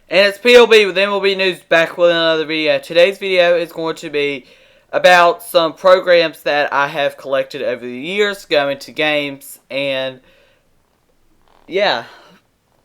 And it's PLB with MLB News back with another video. Today's video is going to be about some programs that I have collected over the years, going to games, and yeah,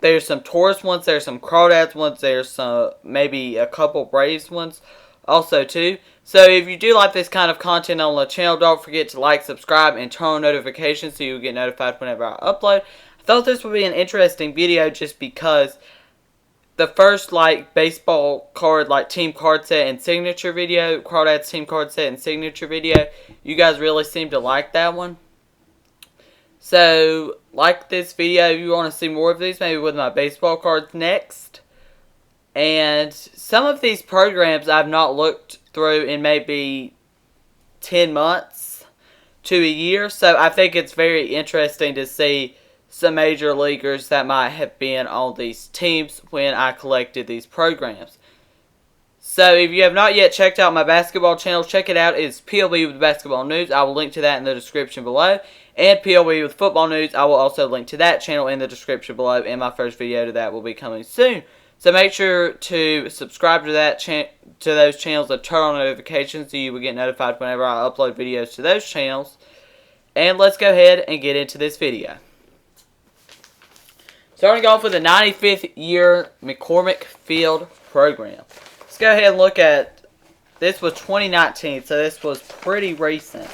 there's some tourist ones, there's some Crawdads ones, there's some maybe a couple Braves ones also too. So if you do like this kind of content on the channel, don't forget to like, subscribe, and turn on notifications so you'll get notified whenever I upload. I thought this would be an interesting video just because the first baseball card team card set and signature video, Crawdads team card set and signature video, you guys really seem to like that one. So like this video if you want to see more of these, maybe with my baseball cards next. And some of these programs I've not looked through in maybe 10 months to a year, so I think it's very interesting to see some major leaguers that might have been on these teams when I collected these programs. So if you have not yet checked out my basketball channel, check it out. It's PLB with Basketball News. I will link to that in the description below. And PLB with Football News, I will also link to that channel in the description below. And my first video to that will be coming soon. So make sure to subscribe to those channels and turn on notifications so you will get notified whenever I upload videos to those channels. And let's go ahead and get into this video. Starting off with the 95th year McCormick Field program. Let's go ahead and look at, this was 2019, so this was pretty recent.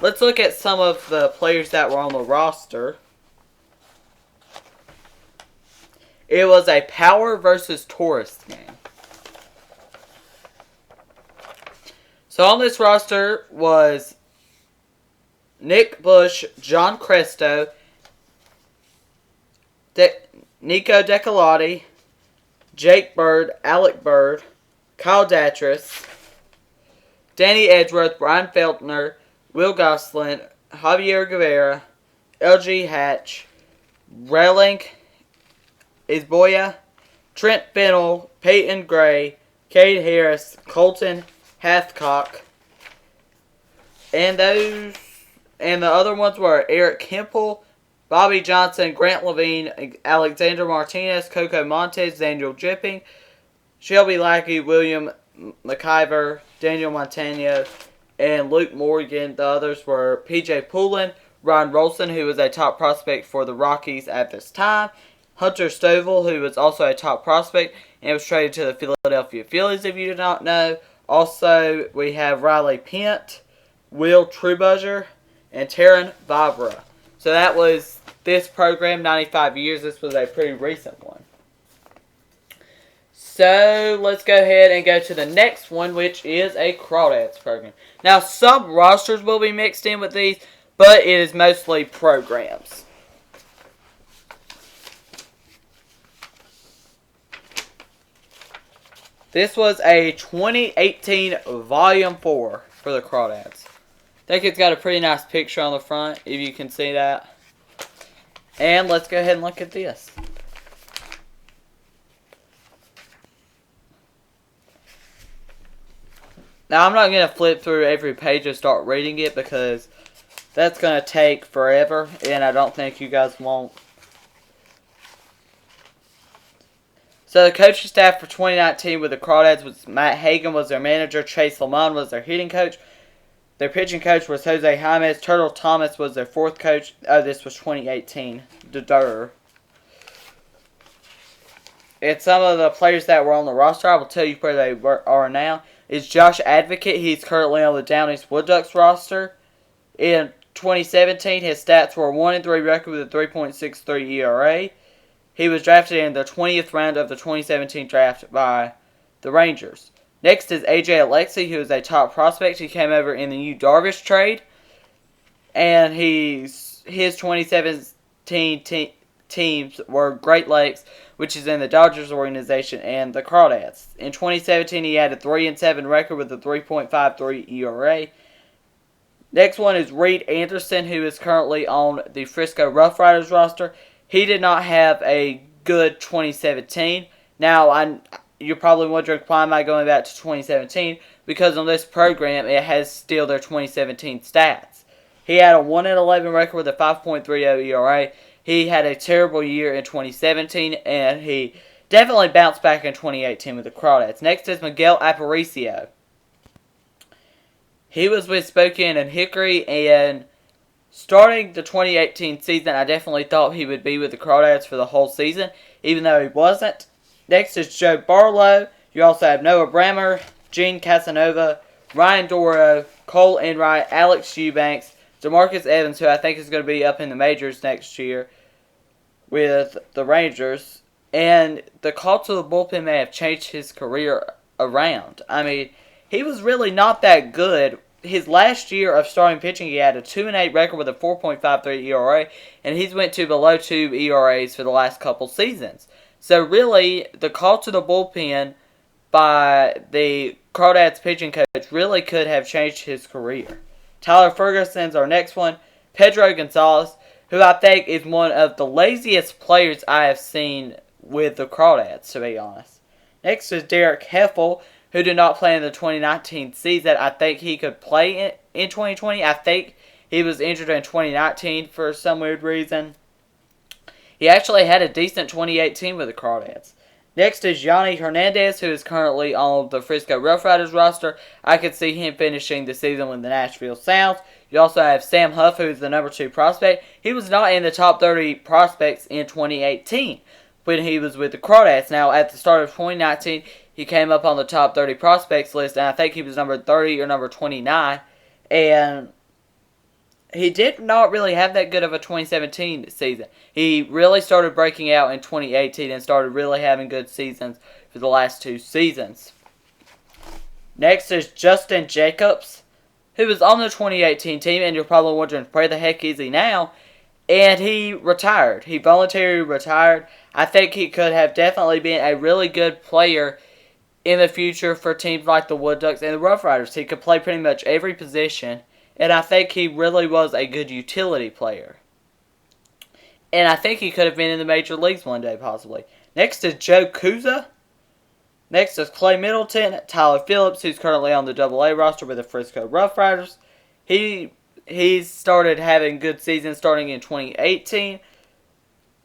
Let's look at some of the players that were on the roster. It was a power versus tourist game. So on this roster was Nick Bush, John Cresto, Nico Decalotti, Jake Bird, Alec Bird, Kyle Datris, Danny Edgeworth, Brian Feltner, Will Gosselin, Javier Guevara, LG Hatch, Relling Isboya, Trent Fennell, Peyton Gray, Cade Harris, Colton Hathcock, and the other ones were Eric Hempel, Bobby Johnson, Grant Levine, Alexander Martinez, Coco Montes, Daniel Jipping, Shelby Lackey, William McIver, Daniel Montano, and Luke Morgan. The others were P.J. Poulin, Ryan Rolson, who was a top prospect for the Rockies at this time, Hunter Stovall, who was also a top prospect and was traded to the Philadelphia Phillies, if you did not know. Also, we have Riley Pent, Will Truebuzzer, and Taryn Vavra. So that was this program, 95 years. This was a pretty recent one. So let's go ahead and go to the next one, which is a Crawdads program. Now, some rosters will be mixed in with these, but it is mostly programs. This was a 2018 Volume 4 for the Crawdads. I think it's got a pretty nice picture on the front, if you can see that. And let's go ahead and look at this. Now, I'm not going to flip through every page and start reading it because that's going to take forever, and I don't think you guys won't. So the coaching staff for 2019 with the Crawdads was Matt Hagan was their manager, Chase Lamont was their hitting coach. Their pitching coach was Jose James. Turtle Thomas was their fourth coach. Oh, this was 2018. And some of the players that were on the roster, I will tell you where they are now, is Josh Advocate. He's currently on the Down East Wood Ducks roster. In 2017, his stats were 1-3 record with a 3.63 ERA. He was drafted in the 20th round of the 2017 draft by the Rangers. Next is A.J. Alexi, who is a top prospect. He came over in the Yu Darvish trade. And his 2017 teams were Great Lakes, which is in the Dodgers organization, and the Crawdads. In 2017, he had a 3-7 record with a 3.53 ERA. Next one is Reed Anderson, who is currently on the Frisco Rough Riders roster. He did not have a good 2017. Now, you're probably wondering, why am I going back to 2017? Because on this program, it has still their 2017 stats. He had a 1-11 record with a 5.30 ERA. He had a terrible year in 2017, and he definitely bounced back in 2018 with the Crawdads. Next is Miguel Aparicio. He was with Spokane and Hickory, and starting the 2018 season, I definitely thought he would be with the Crawdads for the whole season, even though he wasn't. Next is Joe Barlow. You also have Noah Brammer, Gene Casanova, Ryan Doro, Cole Enright, Alex Eubanks, DeMarcus Evans, who I think is going to be up in the majors next year with the Rangers. And the call to the bullpen may have changed his career around. I mean, he was really not that good. His last year of starting pitching, he had a 2-8 record with a 4.53 ERA, and he's went to below 2 ERAs for the last couple seasons. So really, the call to the bullpen by the Crawdads pitching coach really could have changed his career. Tyler Ferguson's our next one. Pedro Gonzalez, who I think is one of the laziest players I have seen with the Crawdads, to be honest. Next is Derek Heffel, who did not play in the 2019 season. I think he could play in 2020. I think he was injured in 2019 for some weird reason. He actually had a decent 2018 with the Crawdads. Next is Yanni Hernandez, who is currently on the Frisco Rough Riders roster. I could see him finishing the season with the Nashville Sounds. You also have Sam Huff, who is the number 2 prospect. He was not in the top 30 prospects in 2018 when he was with the Crawdads. Now, at the start of 2019, he came up on the top 30 prospects list, and I think he was number 30 or number 29. And he did not really have that good of a 2017 season. He really started breaking out in 2018 and started really having good seasons for the last 2 seasons. Next is Justin Jacobs, who was on the 2018 team, and you're probably wondering, where the heck is he now? And he retired. He voluntarily retired. I think he could have definitely been a really good player in the future for teams like the Wood Ducks and the Rough Riders. He could play pretty much every position, and I think he really was a good utility player. And I think he could have been in the major leagues one day, possibly. Next is Joe Cusa. Next is Clay Middleton. Tyler Phillips, who's currently on the AA roster with the Frisco Rough Riders. He started having good seasons starting in 2018.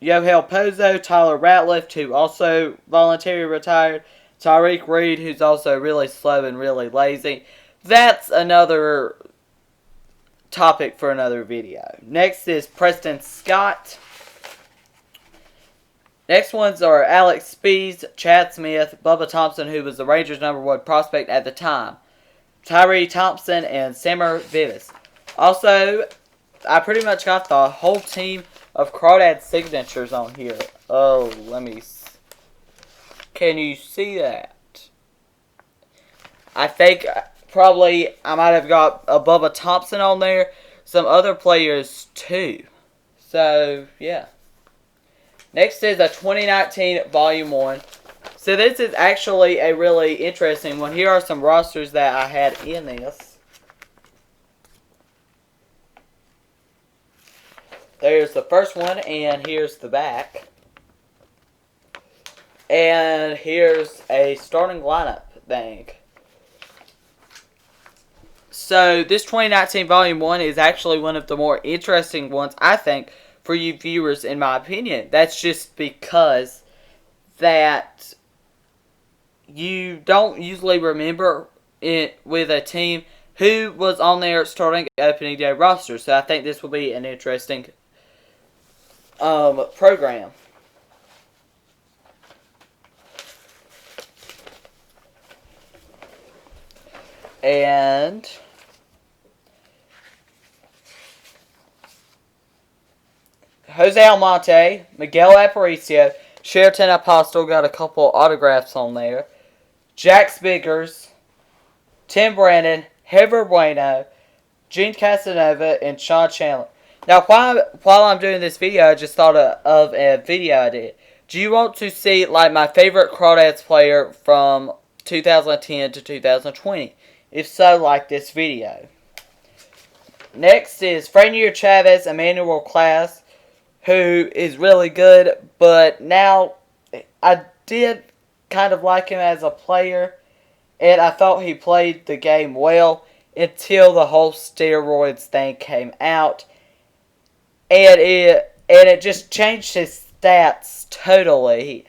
Yohel Pozo, Tyler Ratliff, who also voluntarily retired. Tyreek Reed, who's also really slow and really lazy. That's another topic for another video. Next is Preston Scott. Next ones are Alex Spees, Chad Smith, Bubba Thompson, who was the Rangers' number 1 prospect at the time, Tyree Thompson, and Sammer Vivas. Also, I pretty much got the whole team of Crawdad signatures on here. Oh, let me see. Can you see that? I think probably I might have got a Bubba Thompson on there. Some other players too. So, yeah. Next is a 2019 Volume 1. So this is actually a really interesting one. Here are some rosters that I had in this. There's the first one, and here's the back. And here's a starting lineup thing. So this 2019 Volume 1 is actually one of the more interesting ones, I think, for you viewers, in my opinion. That's just because that you don't usually remember it with a team who was on their starting opening day roster. So I think this will be an interesting program. And Jose Almonte, Miguel Aparicio, Sheraton Apostle, got a couple autographs on there. Jack Spiggers, Tim Brandon, Heber Bueno, Gene Casanova, and Sean Chandler. Now, while I'm doing this video, I just thought of a video I did. Do you want to see, like, my favorite Crawdads player from 2010 to 2020? If so, like this video. Next is Franier Chavez, Emmanuel Class, who is really good, but now I did kind of like him as a player, and I thought he played the game well until the whole steroids thing came out, and it just changed his stats totally.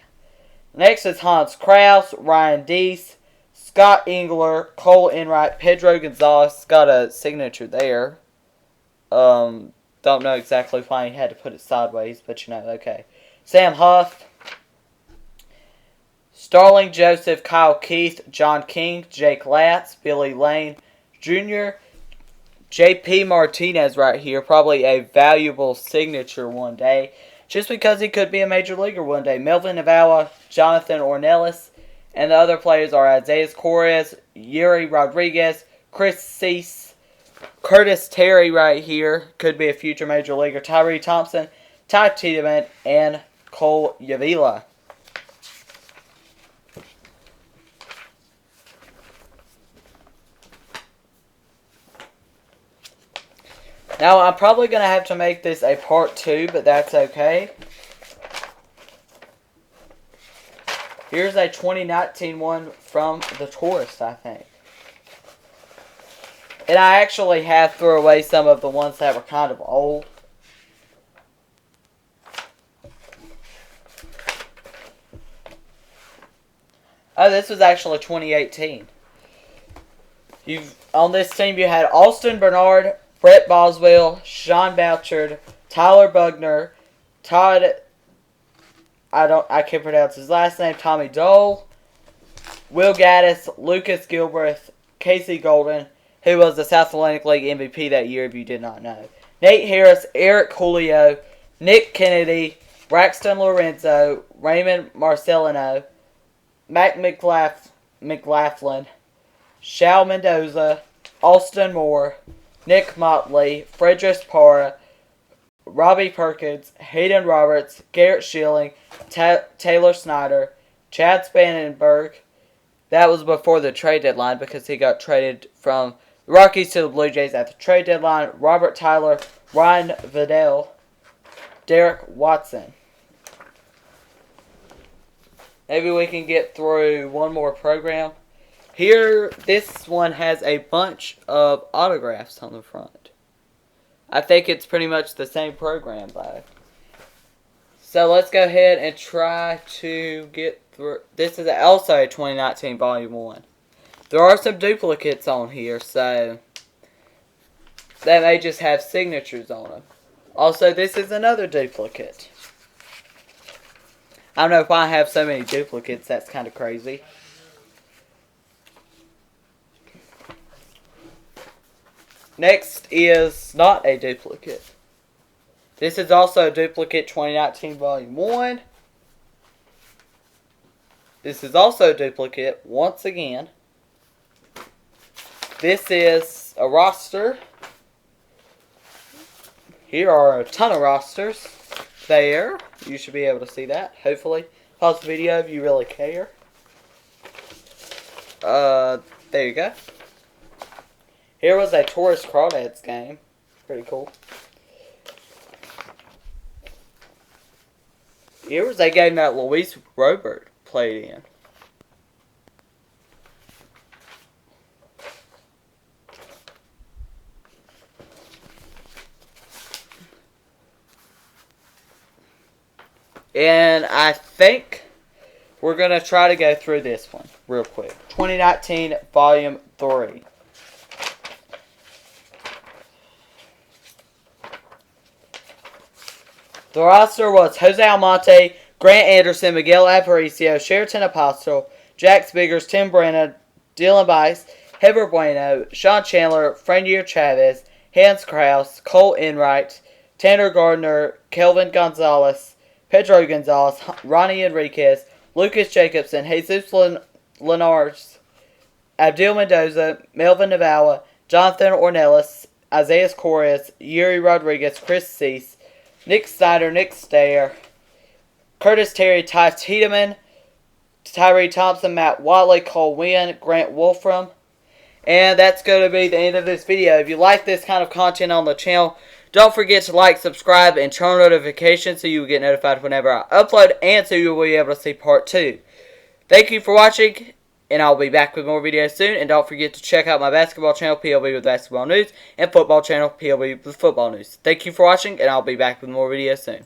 Next is Hans Kraus, Ryan Deese, Scott Engler, Cole Enright, Pedro Gonzalez. Got a signature there. Don't know exactly why he had to put it sideways, but you know, okay. Sam Huff, Starling Joseph, Kyle Keith, John King, Jake Latz, Billy Lane Jr., JP Martinez right here, probably a valuable signature one day, just because he could be a major leaguer one day. Melvin Navawa, Jonathan Ornelas, and the other players are Isaiah Correz, Yuri Rodriguez, Chris Cease, Curtis Terry right here, could be a future major leaguer, Tyree Thompson, Ty Tiedemann, and Cole Yavila. Now, I'm probably going to have to make this a part 2, but that's okay. Here's a 2019 one from the Tourist, I think. And I actually have thrown away some of the ones that were kind of old. Oh, this was actually 2018. On this team, you had Austin Bernard, Brett Boswell, Sean Bouchard, Tyler Bugner, Todd, I can't pronounce his last name, Tommy Dole, Will Gaddis, Lucas Gilbreth, Casey Golden, who was the South Atlantic League MVP that year if you did not know, Nate Harris, Eric Julio, Nick Kennedy, Braxton Lorenzo, Raymond Marcelino, Mac McLaughlin, Shao Mendoza, Austin Moore, Nick Motley, Frederick Parra, Robbie Perkins, Hayden Roberts, Garrett Schilling, Taylor Snyder, Chad Spangenberg. That was before the trade deadline because he got traded from the Rockies to the Blue Jays at the trade deadline. Robert Tyler, Ryan Vidal, Derek Watson. Maybe we can get through one more program. Here, this one has a bunch of autographs on the front. I think it's pretty much the same program, though. So let's go ahead and try to get through. This is also a 2019 Volume 1. There are some duplicates on here, so they may just have signatures on them. Also, this is another duplicate. I don't know why I have so many duplicates. That's kind of crazy. Next is not a duplicate. This is also a duplicate 2019 Volume 1. This is also a duplicate once again. This is a roster. Here are a ton of rosters. There. You should be able to see that, hopefully. Pause the video if you really care. There you go. Here was a Taurus Crawdads game. Pretty cool. Here was a game that Luis Robert played in. And I think we're going to try to go through this one real quick. 2019 Volume 3. The roster was Jose Almonte, Grant Anderson, Miguel Aparicio, Sheraton Apostle, Jax Biggers, Tim Brennan, Dylan Bice, Heber Bueno, Sean Chandler, Frenier Chavez, Hans Kraus, Cole Enright, Tanner Gardner, Kelvin Gonzalez, Pedro Gonzalez, Ronnie Enriquez, Lucas Jacobson, Jesus Linares, Abdul Mendoza, Melvin Navawa, Jonathan Ornelas, Isaiah Correz, Yuri Rodriguez, Chris Cease, Nick Snyder, Nick Stair, Curtis Terry, Ty Tiedemann, Tyree Thompson, Matt Watley, Cole Wynn, Grant Wolfram. And that's going to be the end of this video. If you like this kind of content on the channel, don't forget to like, subscribe, and turn on notifications so you will get notified whenever I upload, and so you will be able to see part 2. Thank you for watching, and I'll be back with more videos soon. And don't forget to check out my basketball channel, PLB with Basketball News, and football channel, PLB with Football News. Thank you for watching, and I'll be back with more videos soon.